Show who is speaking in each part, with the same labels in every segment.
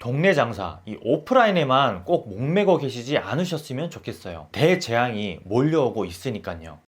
Speaker 1: 동네 장사, 이 오프라인에만 꼭 목매고 계시지 않으셨으면 좋겠어요. 대재앙이 몰려오고 있으니까요.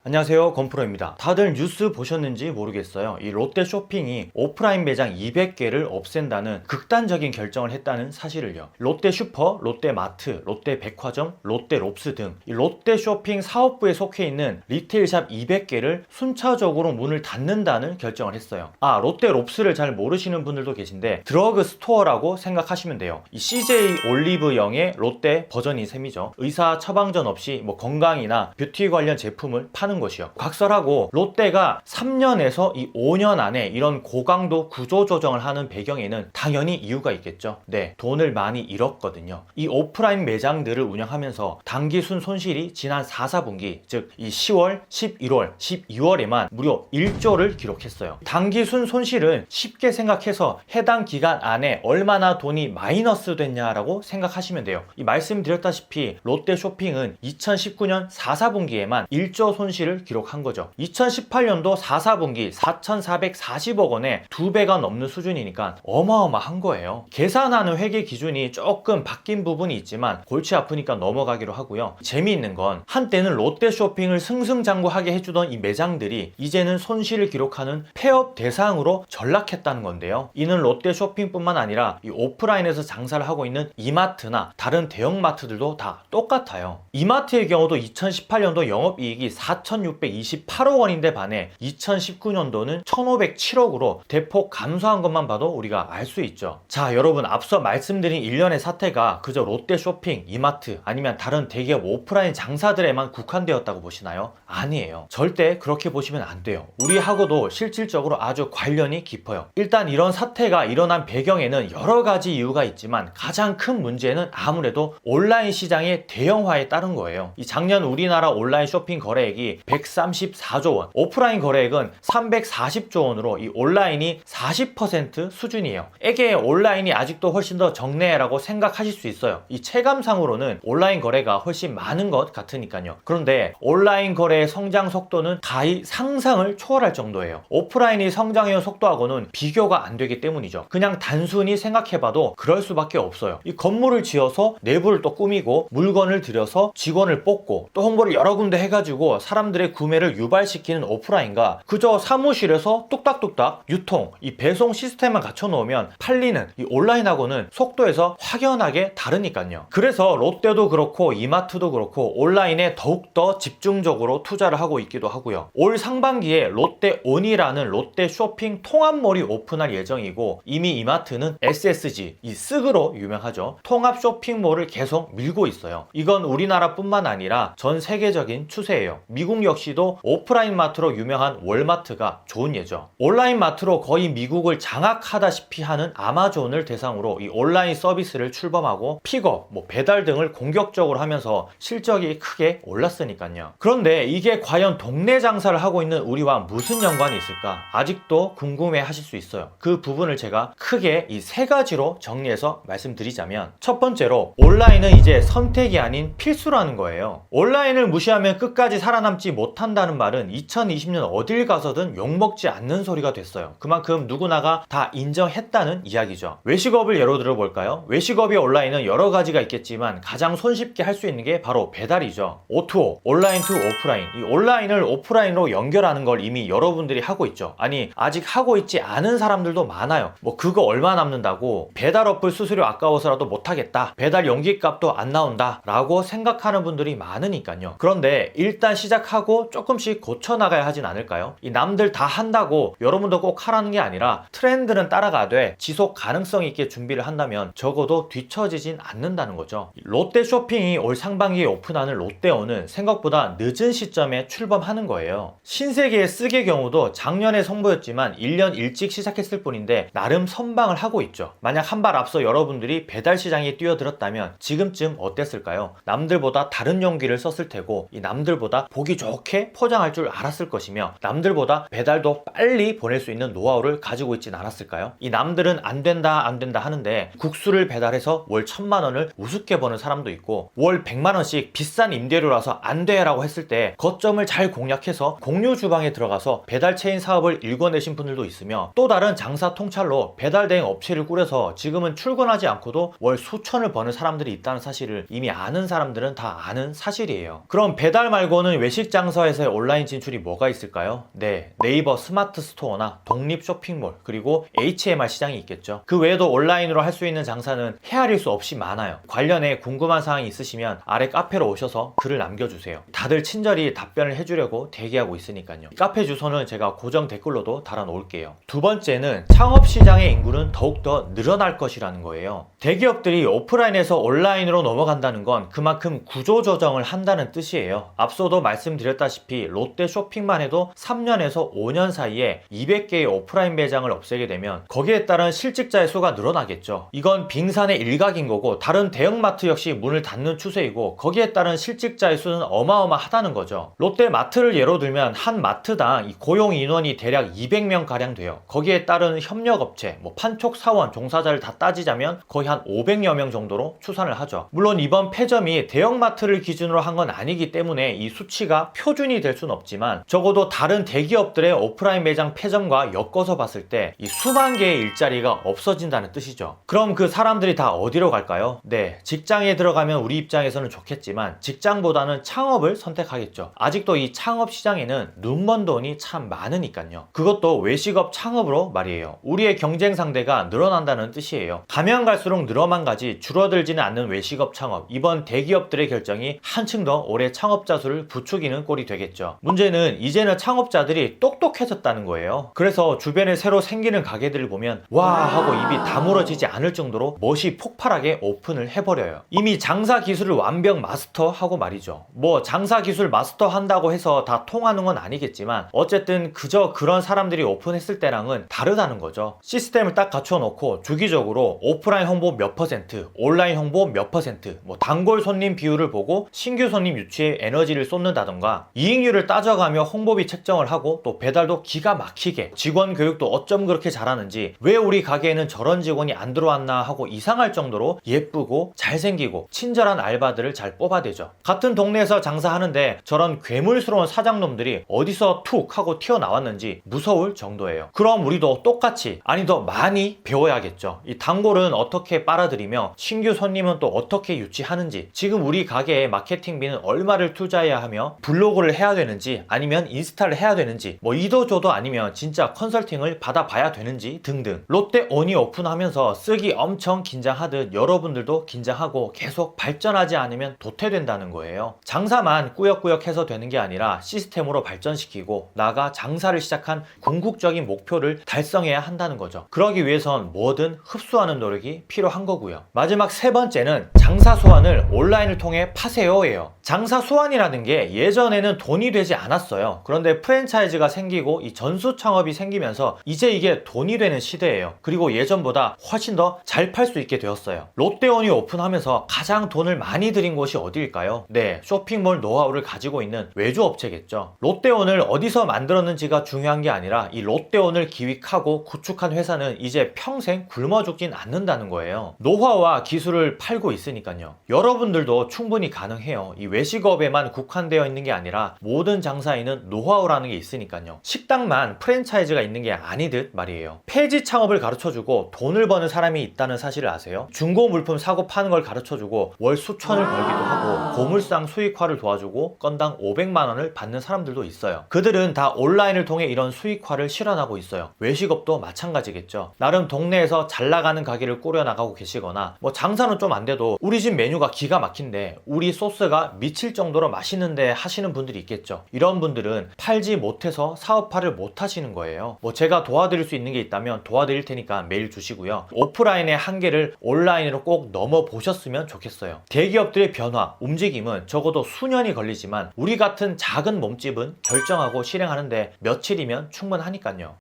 Speaker 1: 안녕하세요, 건프로입니다. 다들 뉴스 보셨는지 모르겠어요. 이 롯데쇼핑이 오프라인 매장 200개를 없앤다는 극단적인 결정을 했다는 사실을요. 롯데슈퍼, 롯데마트, 롯데백화점, 롯데롭스 등 이 롯데쇼핑 사업부에 속해 있는 리테일샵 200개를 순차적으로 문을 닫는다는 결정을 했어요. 롯데롭스를 잘 모르시는 분들도 계신데 드러그 스토어라고 생각하시면 돼요. 이 CJ 올리브영의 롯데 버전인 셈이죠. 의사 처방전 없이 건강이나 뷰티 관련 제품을 파는 것이요. 각설하고 롯데가 3년에서 이 5년 안에 이런 고강도 구조 조정을 하는 배경에는 당연히 이유가 있겠죠. 네, 돈을 많이 잃었거든요. 이 오프라인 매장들을 운영하면서 당기순 손실이 지난 4, 4분기, 즉 이 10월, 11월, 12월에만 무려 1조를 기록했어요. 당기순 손실은 쉽게 생각해서 해당 기간 안에 얼마나 돈이 마이너스 됐냐라고 생각하시면 돼요. 이 말씀드렸다시피 롯데쇼핑은 2019년 4, 4분기에만 1조 손실을 기록한 거죠. 2018년도 4, 4분기 4,440억 원에 2배가 넘는 수준이니까 어마어마한 거예요. 계산하는 회계 기준이 조금 바뀐 부분이 있지만 골치 아프니까 넘어가기로 하고요. 재미있는 건 한때는 롯데쇼핑을 승승장구하게 해주던 이 매장들이 이제는 손실을 기록하는 폐업 대상으로 전락했다는 건데요. 이는 롯데쇼핑뿐만 아니라 이 오프라인에서 장사를 하고 있는 이마트나 다른 대형마트들도 다 똑같아요. 이마트의 경우도 2018년도 영업이익이 4,628억 원인데 반해 2019년도는 1,507억으로 대폭 감소한 것만 봐도 우리가 알 수 있죠. 자, 여러분, 앞서 말씀드린 일련의 사태가 그저 롯데쇼핑, 이마트 아니면 다른 대기업 오프라인 장사들에만 국한되었다고 보시나요? 아니에요. 절대 그렇게 보시면 안 돼요. 우리하고도 실질적으로 아주 관련이 깊어요. 일단 이런 사태가 일어난 배경에는 여러 가지 이유가 있지만 가장 큰 문제는 아무래도 온라인 시장의 대형화에 따른 거예요. 이 작년 우리나라 온라인 쇼핑 거래액이 134조 원, 오프라인 거래액은 340조 원으로 이 온라인이 40% 수준이에요. 에게 온라인이 아직도 훨씬 더 적네라고 생각하실 수 있어요. 이 체감상으로는 온라인 거래가 훨씬 많은 것 같으니까요. 그런데 온라인 거래의 성장 속도는 가히 상상을 초월할 정도예요. 오프라인이 성장해온 속도하고는 비교가 안 되기 때문이죠. 그냥 단순히 생각해봐도 그럴 수밖에 없어요. 이 건물을 지어서 내부를 또 꾸미고 물건을 들여서 직원을 뽑고 또 홍보를 여러 군데 해가지고 사람들의 구매를 유발시키는 오프라인과 그저 사무실에서 뚝딱뚝딱 유통, 이 배송 시스템만 갖춰놓으면 팔리는 이 온라인하고는 속도에서 확연하게 다르니까요. 그래서 롯데도 그렇고 이마트도 그렇고 온라인에 더욱더 집중적으로 투자를 하고 있기도 하고요. 올 상반기에 롯데온이라는 롯데 쇼핑 통합몰이 오픈할 예정이고 이미 이마트는 SSG, 이 쓱으로 유명하죠. 통합 쇼핑몰을 계속 밀고 있어요. 이건 우리나라뿐만 아니라 전 세계적인 추세예요. 미국 역시도 오프라인 마트로 유명한 월마트가 좋은 예죠. 온라인 마트로 거의 미국을 장악하다시피 하는 아마존을 대상으로 이 온라인 서비스를 출범하고 픽업, 배달 등을 공격적으로 하면서 실적이 크게 올랐으니까요. 그런데 이게 과연 동네 장사를 하고 있는 우리와 무슨 연관이 있을까? 아직도 궁금해 하실 수 있어요. 그 부분을 제가 크게 이 세 가지로 정리해서 말씀드리자면, 첫 번째로 온라인은 이제 선택이 아닌 필수라는 거예요. 온라인을 무시하면 끝까지 살아남지 못한다는 말은 2020년 어딜 가서든 욕먹지 않는 소리가 됐어요. 그만큼 누구나가 다 인정했다는 이야기죠. 외식업을 예로 들어볼까요? 외식업이 온라인은 여러 가지가 있겠지만 가장 손쉽게 할 수 있는 게 바로 배달이죠. O2O, 온라인 투 오프라인. 이 온라인을 오프라인으로 연결하는 걸 이미 여러분들이 하고 있죠. 아니, 아직 하고 있지 않은 사람들도 많아요. 그거 얼마 남는다고, 배달 어플 수수료 아까워서라도 못하겠다, 배달 용기값도 안 나온다 라고 생각하는 분들이 많으니까요. 그런데 일단 시작하고 조금씩 고쳐나가야 하진 않을까요? 이 남들 다 한다고 여러분도 꼭 하라는 게 아니라 트렌드는 따라가되 지속 가능성 있게 준비를 한다면 적어도 뒤처지진 않는다는 거죠. 롯데쇼핑이 올 상반기에 오픈하는 롯데온은 생각보다 늦은 시점에 출범하는 거예요. 신세계의 쓱의 경우도 작년에 선보였지만 1년 일찍 시작했을 뿐인데 나름 선방을 하고 있죠. 만약 한 발 앞서 여러분들이 배달 시장에 뛰어들었다면 지금쯤 어땠을까요? 남들보다 다른 용기를 썼을 테고 이 남들보다 보기 좋게 포장할 줄 알았을 것이며 남들보다 배달도 빨리 보낼 수 있는 노하우를 가지고 있진 않았을까요? 이 남들은 안 된다 하는데 국수를 배달해서 월 1,000만 원을 우습게 버는 사람도 있고 월 100만 원씩 비싼 임대료라서 안 돼라고 했을 때 거점을 잘 공략해서 공유 주방에 들어가서 배달 체인 사업을 일궈내신 분들도 있으며 또 다른 장사 통찰로 배달 대행 업체를 꾸려서 지금은 출근하지 않고도 월 수천을 버는 사람들이 있다는 사실을 이미 아는 사람들은 다 아는 사실이에요. 그럼 배달 말고는 외식 장사에서의 온라인 진출이 뭐가 있을까요? 네, 네이버 스마트 스토어나 독립 쇼핑몰 그리고 HMR 시장이 있겠죠. 그 외에도 온라인으로 할 수 있는 장사는 헤아릴 수 없이 많아요. 관련해 궁금한 사항이 있으시면 아래 카페로 오셔서 글을 남겨주세요. 다들 친절히 답변을 해주려고 대기하고 있으니까요. 카페 주소는 제가 고정 댓글로도 달아놓을게요. 두 번째는 창업시장의 인구는 더욱더 늘어날 것이라는 거예요. 대기업들이 오프라인에서 온라인으로 넘어간다는 건 그만큼 구조조정을 한다는 뜻이에요. 앞서도 말씀드렸다시피 롯데 쇼핑만 해도 3년에서 5년 사이에 200개의 오프라인 매장을 없애게 되면 거기에 따른 실직자의 수가 늘어나겠죠. 이건 빙산의 일각인 거고 다른 대형마트 역시 문을 닫는 추세이고 거기에 따른 실직자의 수는 어마어마하다는 거죠. 롯데마트를 예로 들면 한 마트당 고용 인원이 대략 200명 가량 돼요. 거기에 따른 협력업체, 판촉 사원, 종사자를 다 따지자면 거의 한 500여 명 정도로 추산을 하죠. 물론 이번 폐점이 대형마트를 기준으로 한 건 아니기 때문에 이 수치가 표준이 될 수는 없지만 적어도 다른 대기업들의 오프라인 매장 폐점과 엮어서 봤을 때 이 수만 개의 일자리가 없어진다는 뜻이죠. 그럼 그 사람들이 다 어디로 갈까요? 네, 직장에 들어가면 우리 입장에서는 좋겠지만 직장보다는 창업을 선택하겠죠. 아직도 이 창업 시장에는 눈먼 돈이 참 많으니까요. 그것도 외식업 창업으로 말이에요. 우리의 경쟁 상대가 늘어난다는 뜻이에요. 가면 갈수록 늘어만 가지 줄어들지는 않는 외식업 창업. 이번 대기업들의 결정이 한층 더 올해 창업자 수를 부추기는 꼴이 되겠죠. 문제는 이제는 창업자들이 똑똑해졌다는 거예요. 그래서 주변에 새로 생기는 가게들을 보면 와 하고 입이 다물어지지 않을 정도로 멋이 폭발하게 오픈을 해버려요. 이미 장사 기술을 완벽 마스터하고 말이죠. 장사 기술 마스터 한다고 해서 다 통하는 건 아니겠지만 어쨌든 그저 그런 사람들이 오픈했을 때랑은 다르다는 거죠. 시스템을 딱 갖춰놓고 주기적으로 오프라인 홍보 몇 %, 온라인 홍보 몇 %, 단골 손님 비율을 보고 신규 손님 유치에 에너지를 쏟는다던가 이익률을 따져가며 홍보비 책정을 하고 또 배달도 기가 막히게 직원 교육도 어쩜 그렇게 잘하는지 왜 우리 가게에는 저런 직원이 안 들어왔나 하고 이상할 정도로 예쁘고 잘생기고 친절한 알바들을 잘 뽑아대죠. 같은 동네에서 장사하는데 저런 괴물스러운 사장놈들이 어디서 툭 하고 튀어나왔는지 무서울 정도예요. 그럼 우리도 똑같이 아니 더 많이 배워야겠죠. 이 단골은 어떻게 빨아들이며 신규 손님은 또 어떻게 유치하는지 지금 우리 가게의 마케팅비는 얼마를 투자해야 하며 블로그를 해야 되는지 아니면 인스타를 해야 되는지 이도저도 아니면 진짜 컨설팅을 받아봐야 되는지 등등. 롯데온이 오픈하면서 쓰기 엄청 긴장하듯 여러분들도 긴장하고 계속 발전하지 않으면 도태된다는 거예요. 장사만 꾸역꾸역 해서 되는 게 아니라 시스템으로 발전시키고 나아가 장사를 시작한 궁극적인 목표를 달성해야 한다는 거죠. 그러기 위해선 뭐든 흡수하는 노력이 필요한 거고요. 마지막 세 번째는 장사 소환을 온라인을 통해 파세요예요. 장사 소환이라는 게 예전에는 돈이 되지 않았어요. 그런데 프랜차이즈가 생기고 이 전수 창업이 생기면서 이제 이게 돈이 되는 시대예요. 그리고 예전보다 훨씬 더 잘 팔 수 있게 되었어요. 롯데온이 오픈하면서 가장 돈을 많이 들인 곳이 어디일까요? 네, 쇼핑몰 노하우를 가지고 있는 외주 업체겠죠. 롯데온을 어디서 만들었는지가 중요한 게 아니라 이 롯데온을 기획하고 구축한 회사는 이제 평생 굶어 죽진 않는다는 거예요. 노하우와 기술을 팔고 있으니까요. 여러분들도 충분히 가능해요. 이 외식업에만 국한되어 있는 게 아니라 모든 장사에는 노하우라는 게 있으니까요. 식당만 프랜차이즈가 있는 게 아니듯 말이에요. 폐지 창업을 가르쳐주고 돈을 버는 사람이 있다는 사실을 아세요? 중고 물품 사고 파는 걸 가르쳐주고 월 수천을 벌기도 하고 고물상 수익화를 도와주고 건당 500만 원을 받는 사람들도 있어요. 그들은 다 온라인을 통해 이런 수익화를 실현하고 있어요. 외식업도 마찬가지겠죠. 나름 동네에서 잘 나가는 가게를 꾸려나가고 계시거나 장사는 좀 안 돼도 우리 집 메뉴가 기가 막힌데 우리 소스가 미칠 정도로 맛있는데 하시는 분들이 있겠죠. 이런 분들은 팔지 못해서 사업화를 못 하시는 거예요. 제가 도와드릴 수 있는 게 있다면 도와드릴 테니까 메일 주시고요. 오프라인의 한계를 온라인으로 꼭 넘어보셨으면 좋겠어요. 대기업들의 변화, 움직임은 적어도 수년이 걸리지만 우리 같은 작은 몸집은 결정하고 실행하는데 며칠이면 충분하니까요.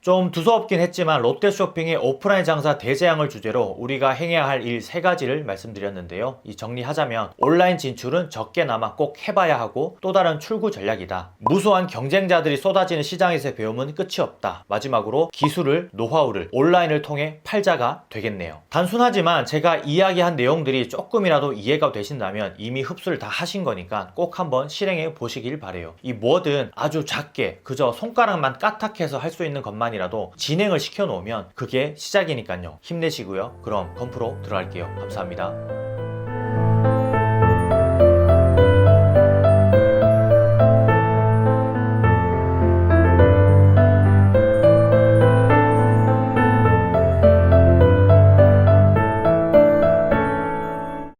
Speaker 1: 좀 두서없긴 했지만 롯데쇼핑의 오프라인 장사 대재앙을 주제로 우리가 행해야 할 일 3가지를 말씀드렸는데요. 이 정리하자면 온라인 진출은 적게나마 꼭 해봐야 하고 또 다른 출구 전략이다. 무수한 경쟁자들이 쏟아지는 시장에서의 배움은 끝이 없다. 마지막으로 기술을, 노하우를 온라인을 통해 팔자가 되겠네요. 단순하지만 제가 이야기한 내용들이 조금이라도 이해가 되신다면 이미 흡수를 다 하신 거니까 꼭 한번 실행해 보시길 바래요. 이 뭐든 아주 작게 그저 손가락만 까딱해서 할 수 있는 것만이라도 진행을 시켜 놓으면 그게 시작이니까요. 힘내시고요. 그럼 건프로 들어갈게요. 감사합니다.